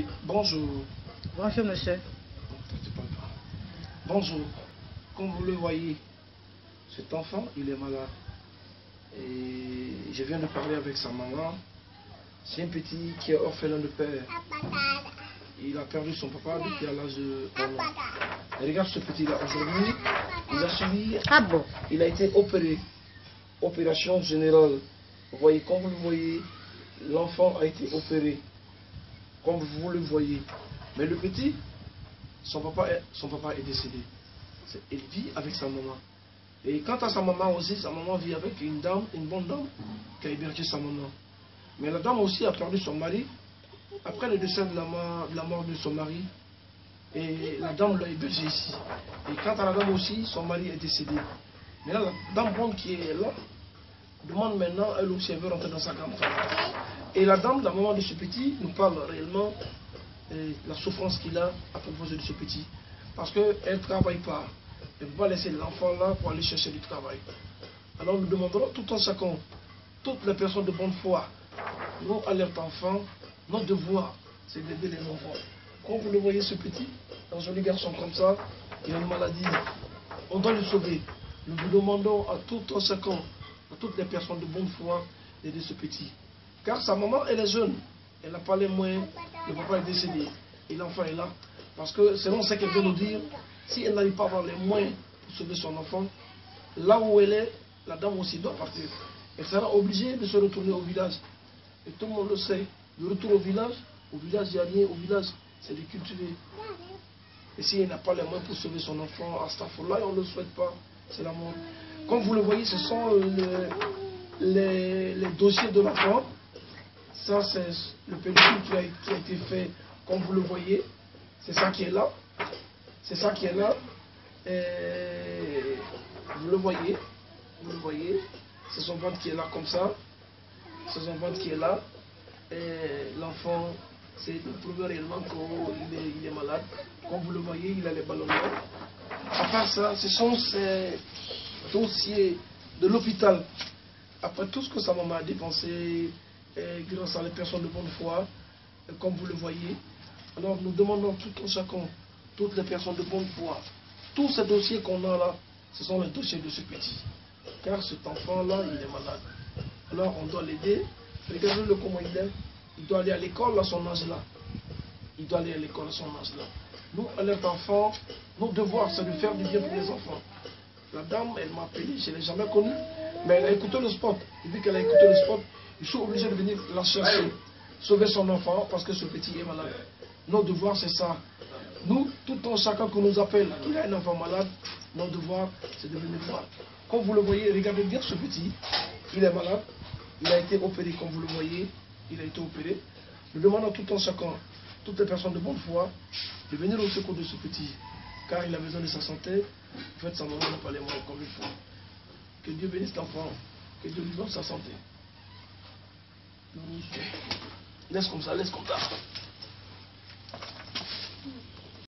Oui, bonjour. Bonjour monsieur. Bonjour. Comme vous le voyez, cet enfant, il est malade. Et je viens de parler avec sa maman. C'est un petit qui est orphelin de père. Il a perdu son papa depuis à l'âge de 1 an. Et regarde ce petit-là. Aujourd'hui, il a suivi. Ah bon? Il a été opéré. Opération générale. Vous voyez, comme vous le voyez, l'enfant a été opéré. Comme vous le voyez. Mais le petit, son papa est décédé. Il vit avec sa maman. Et quant à sa maman aussi, sa maman vit avec une dame, une bonne dame, qui a hébergé sa maman. Mais la dame aussi a perdu son mari après le décès de la mort de son mari. Et la dame l'a hébergé ici. Et quant à la dame aussi, son mari est décédé. Mais là, la dame bonne qui est là, demande maintenant, elle aussi, elle veut rentrer dans sa grande famille. Et la dame, la maman de ce petit, nous parle réellement de la souffrance qu'il a à propos de ce petit. Parce qu'elle ne travaille pas. Elle ne peut pas laisser l'enfant là pour aller chercher du travail. Alors nous demanderons tout en chacun, toutes les personnes de bonne foi, nous alerte enfants, notre devoir, c'est d'aider les enfants. Quand vous le voyez ce petit, un joli garçon comme ça, il a une maladie, on doit le sauver. Nous vous demandons à tout en chacun, à toutes les personnes de bonne foi, d'aider ce petit. Car sa maman, elle est jeune, elle n'a pas les moyens, le papa est décédé, et l'enfant est là. Parce que selon ce qu'elle vient nous dire, si elle n'arrive pas à avoir les moyens pour sauver son enfant, là où elle est, la dame aussi doit partir. Elle sera obligée de se retourner au village. Et tout le monde le sait. Le retour au village, il n'y a rien. Au village, c'est de cultiver. Et si elle n'a pas les moyens pour sauver son enfant, à Stafford-là, on ne le souhaite pas. C'est la mort. Comme vous le voyez, ce sont les dossiers de l'enfant. Ça, c'est le pellicule qui a été fait, comme vous le voyez. C'est ça qui est là. C'est ça qui est là. Et vous le voyez. Vous le voyez. C'est son ventre qui est là comme ça. C'est son ventre qui est là. Et l'enfant, c'est le prouver réellement qu'il est malade. Comme vous le voyez, il a les ballonnements. À part ça, ce sont ces dossiers de l'hôpital. Après tout ce que sa maman a dépensé, grâce à les personnes de bonne foi, comme vous le voyez, alors nous demandons tout en chacun, toutes les personnes de bonne foi, tous ces dossiers qu'on a là, ce sont les dossiers de ce petit. Car cet enfant-là, il est malade. Alors on doit l'aider. Regardez-le comment il est. Il doit aller à l'école à son âge là. Il doit aller à l'école à son âge là. Nous, à notre enfant, notre devoir, c'est de faire du bien pour les enfants. La dame, elle m'a appelé, je ne l'ai jamais connue, mais elle a écouté le spot. Et vu qu'elle a écouté le spot, je suis obligé de venir la chercher, sauver son enfant, parce que ce petit est malade. Notre devoir, c'est ça. Nous, tout en chacun qu'on nous appelle, qu'il a un enfant malade, notre devoir, c'est de venir voir. Comme vous le voyez, regardez bien ce petit, il est malade, il a été opéré, comme vous le voyez, il a été opéré. Nous demandons tout en chacun, toutes les personnes de bonne foi, de venir au secours de ce petit, car il a besoin de sa santé. En fait, sa maman n'a pas les moyens comme il faut. Que Dieu bénisse l'enfant, que Dieu lui donne sa santé. Laisse comme ça, laisse comme ça.